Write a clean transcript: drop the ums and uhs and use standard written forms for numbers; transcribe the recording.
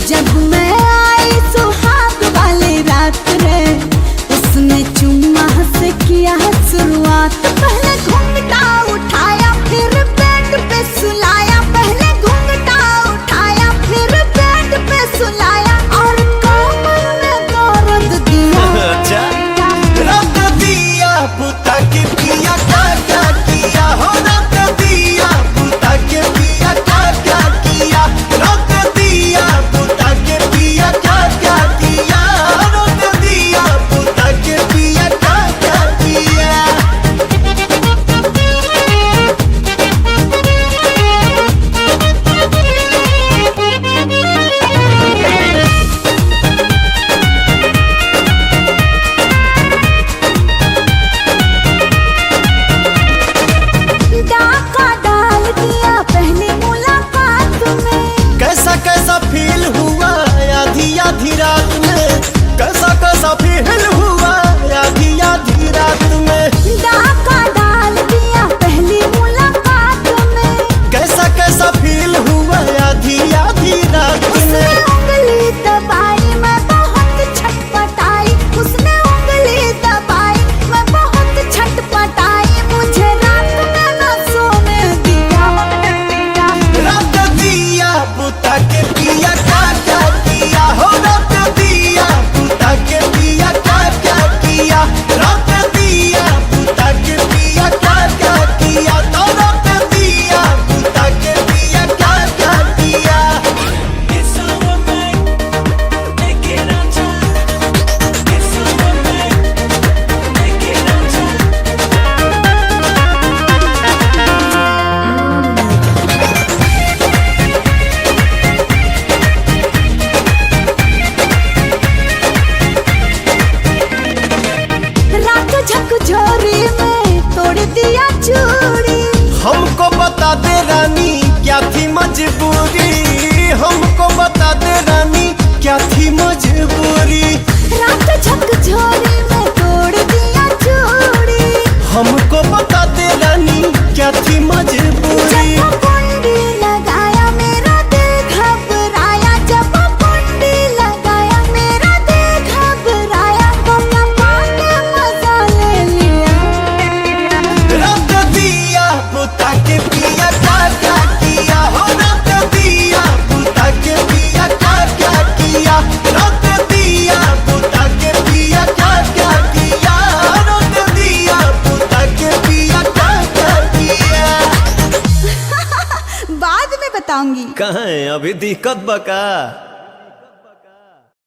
जब मैं आई सुहाग वाली रात रे, उसने चुम्मा से किया शुरुआत। पहले घूंघटा उठाया फिर बेड पे सुलाया, पहले घूंघटा उठाया फिर बेड पे सुलाया, और कमर में दर्द दिया। रख दिया बुता के पिया क्या किया हो, रख दिया बुता के पिया क्या किया, रख दिया बुता के पिया क्या किया, रख दिया बुता के पिया क्या किया। डाका डाल दिया पहली मुलाकात में, कैसा कैसा फील हुआ आधी आधी रात में, कैसा कैसा फील हुआ आधी आधी रात में। डाका डाल दिया पहली मुलाकात में, कैसा कैसा फील हुआ आधी आधी रात उसने में। उंगली दबाई मैं बहुत छटपटाई, उसने उंगली दबाई मैं बहुत छटपटाई, मुझे रात में न सोने दिया। रख दिया बुता के पिया क्या किया हो, रख दिया बुता के पिया क्या किया, रख दिया बुता के पिया क्या किया, तो रख दिया बुता के पिया क्या किया। रात झकझोरी में तोड़ दिया चूड़ी, हमको बता दे रानी क्या थी मजबूरी, हमको बता दे रानी क्या थी मजबूरी। रात झकझोरी में तोड़ दिया चूड़ी, हमको बता दे रानी क्या थी मजबूरी। जब कुंडी लगाया मेरा दिल घबराया, जब कुंडी लगाया मेरा दिल घबराया, मम्मा पाके मजा ले लिया। रख दिया बुता के पिया क्या किया हो, रख दिया बुता के पिया क्या किया, रख दिया बुता के पिया क्या किया, रख दिया बुता के पिया क्या किया। बाद में बताऊंगी। कहाँ है अभी दिक्कत बका।